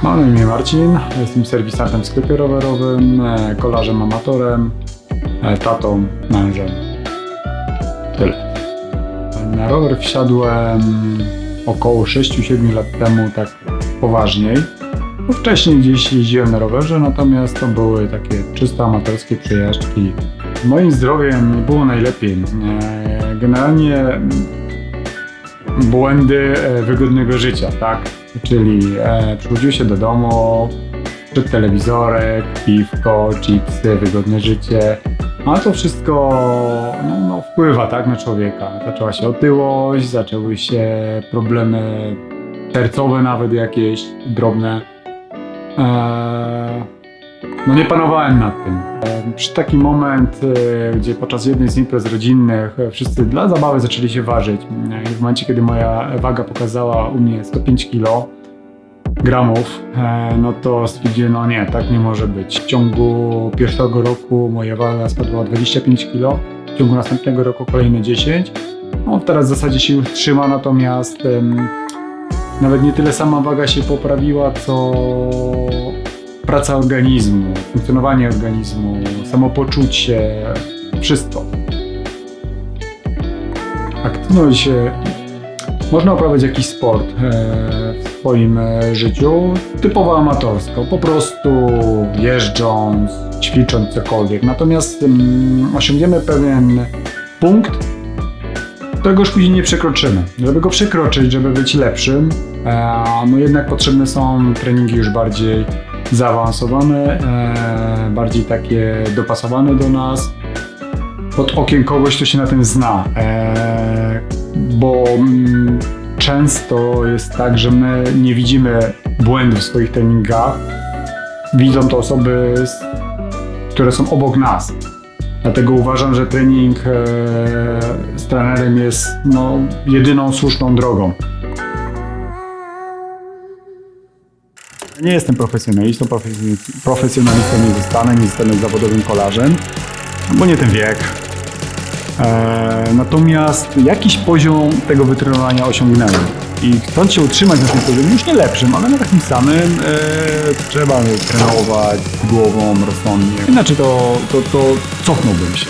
Mam na imię Marcin, jestem serwisantem w sklepie rowerowym, kolarzem, amatorem, tatą, mężem. Tyle. Na rower wsiadłem około 6-7 lat temu, tak poważniej. Bo wcześniej gdzieś jeździłem na rowerze, natomiast to były takie czysto amatorskie przejażdżki. Z moim zdrowiem nie było najlepiej. Generalnie błędy wygodnego życia, tak? Czyli przychodziło się do domu, przed telewizorek, piwko, chipsy, wygodne życie. A to wszystko wpływa, tak, na człowieka. Zaczęła się otyłość, zaczęły się problemy sercowe nawet jakieś drobne. Nie panowałem nad tym. Przyszedł taki moment, gdzie podczas jednej z imprez rodzinnych wszyscy dla zabawy zaczęli się ważyć. I w momencie, kiedy moja waga pokazała u mnie 105 gramów, no to stwierdziłem, nie, tak nie może być. W ciągu pierwszego roku moja waga spadła o 25 kg, w ciągu następnego roku kolejne 10. No teraz w zasadzie się już trzyma, natomiast nawet nie tyle sama waga się poprawiła, co praca organizmu, funkcjonowanie organizmu, samopoczucie, wszystko. Aktywność, można uprawiać jakiś sport w swoim życiu, typowo amatorsko, po prostu jeżdżąc, ćwicząc cokolwiek. Natomiast osiągniemy pewien punkt, którego już później nie przekroczymy. Żeby go przekroczyć, żeby być lepszym, jednak potrzebne są treningi już bardziej zaawansowane, bardziej takie dopasowane do nas, pod okiem kogoś, kto się na tym zna, bo często jest tak, że my nie widzimy błędów w swoich treningach, widzą to osoby, które są obok nas. Dlatego uważam, że trening z trenerem jest jedyną słuszną drogą. Nie jestem profesjonalistą, nie zostanę zawodowym kolarzem, bo nie ten wiek. Natomiast jakiś poziom tego wytrenowania osiągnąłem i chcąc się utrzymać na tym poziomie, już nie lepszym, ale na takim samym, trzeba trenować z głową, rozsądnie. Inaczej to cofnąłbym się.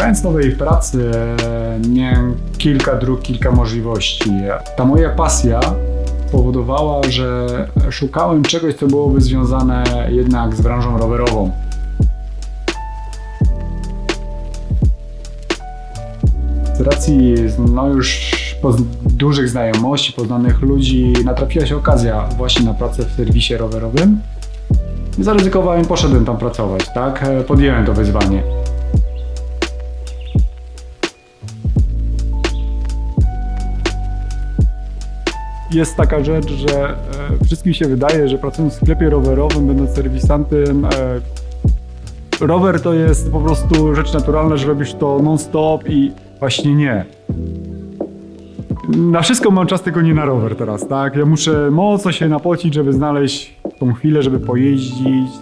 Szukając nowej pracy, miałem kilka dróg, kilka możliwości. Ta moja pasja spowodowała, że szukałem czegoś, co byłoby związane jednak z branżą rowerową. Z racji już dużych znajomości, poznanych ludzi, natrafiła się okazja właśnie na pracę w serwisie rowerowym. Zaryzykowałem, poszedłem tam pracować, tak? Podjąłem to wyzwanie. Jest taka rzecz, że wszystkim się wydaje, że pracując w sklepie rowerowym, będąc serwisantem, rower to jest po prostu rzecz naturalna, że robisz to non-stop i właśnie nie. Na wszystko mam czas, tylko nie na rower teraz, tak? Ja muszę mocno się napocić, żeby znaleźć tą chwilę, żeby pojeździć.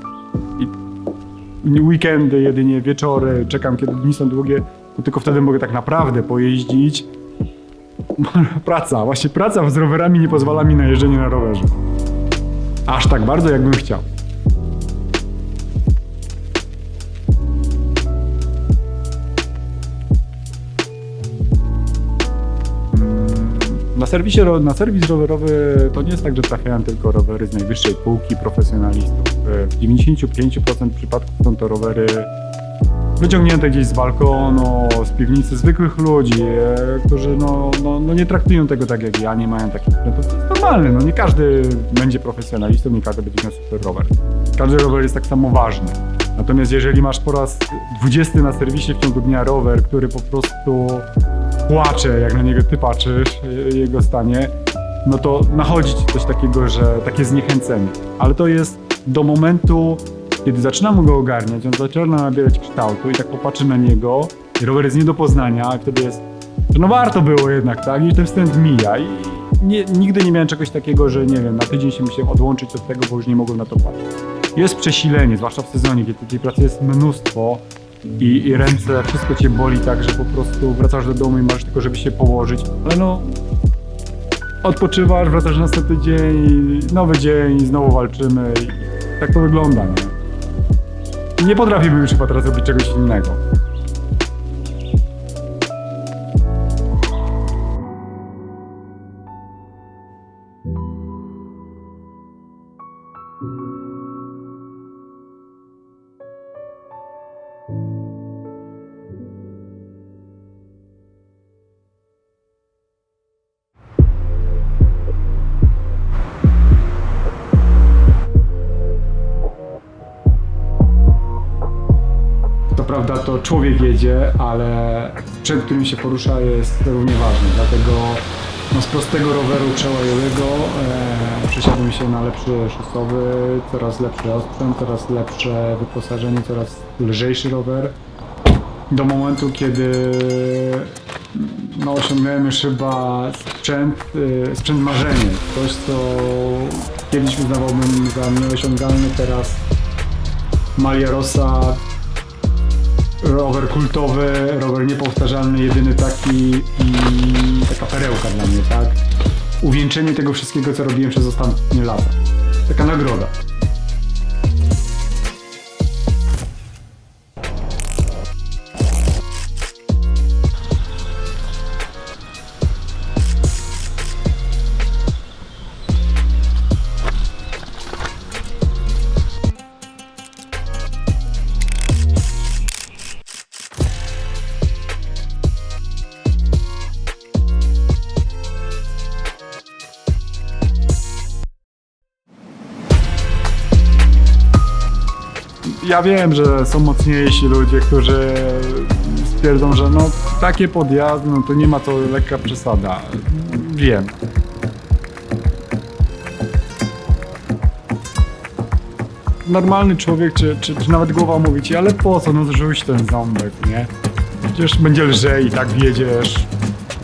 I weekendy, jedynie wieczory, czekam kiedy dni są długie, bo tylko wtedy mogę tak naprawdę pojeździć. Praca z rowerami nie pozwala mi na jeżdżenie na rowerze. Aż tak bardzo, jakbym chciał. Na serwis rowerowy to nie jest tak, że trafiają tylko rowery z najwyższej półki profesjonalistów. W 95% przypadków są to rowery wyciągnięte gdzieś z balkonu, z piwnicy zwykłych ludzi, którzy nie traktują tego tak jak ja, nie mają takich sprzętów. To jest normalne, nie każdy będzie profesjonalistą, nie każdy będzie miał super rower. Każdy rower jest tak samo ważny. Natomiast jeżeli masz po raz 20 na serwisie w ciągu dnia rower, który po prostu płacze, jak na niego ty patrzysz, jego stanie, no to nachodzi ci coś takiego, że takie zniechęcenie. Ale to jest do momentu, kiedy zaczynamy go ogarniać, on zaczyna nabierać kształtu i tak popatrzy na niego i rower jest nie do poznania, a wtedy jest, że warto było jednak, tak? I ten wstęp mija i nigdy nie miałem czegoś takiego, że nie wiem, na tydzień się musiałem odłączyć od tego, bo już nie mogłem na to patrzeć. Jest przesilenie, zwłaszcza w sezonie, kiedy tej pracy jest mnóstwo i ręce, wszystko cię boli tak, że po prostu wracasz do domu i masz tylko, żeby się położyć, ale odpoczywasz, wracasz na następny dzień, nowy dzień, znowu walczymy i tak to wygląda, nie? Nie potrafiłbym już chyba teraz robić czegoś innego. Co prawda to człowiek jedzie, ale sprzęt, którym się porusza, jest równie ważny. Dlatego z prostego roweru przełajowego przesiadłem się na lepszy szosowy, coraz lepszy osprzęt, coraz lepsze wyposażenie, coraz lżejszy rower. Do momentu, kiedy osiągnąłem już chyba sprzęt marzenie. Coś, co kiedyś uznawałbym za nieosiągalne, teraz Malia Rossa. Rower kultowy, rower niepowtarzalny, jedyny taki i taka perełka dla mnie, tak? Uwieńczenie tego wszystkiego, co robiłem przez ostatnie lata. Taka nagroda. Ja wiem, że są mocniejsi ludzie, którzy stwierdzą, że takie podjazdy, to nie ma to lekka przesada. Wiem. Normalny człowiek, czy nawet głowa mówi ci, ale po co, zrzuć ten ząbek, nie? Przecież będzie lżej i tak wjedziesz.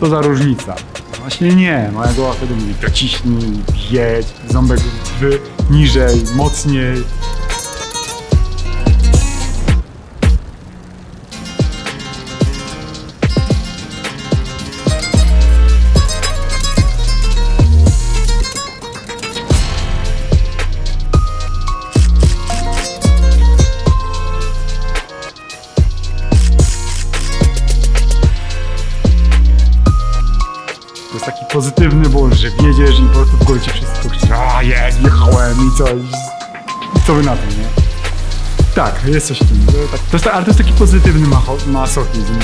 To za różnica. Właśnie nie, moja głowa wtedy mówi, dociśnij, jedź, ząbek niżej, mocniej. To jest taki pozytywny ból, że wjedziesz i po prostu w głowie ci wszystko krzyczy, jest, jechałem i co, co wy na tym, nie? Tak, jest coś w tym, ale to jest taki pozytywny masochizm.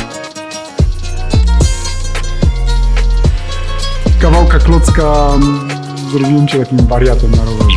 Kawałka klocka zrobiłem cię takim wariatem na rowerze.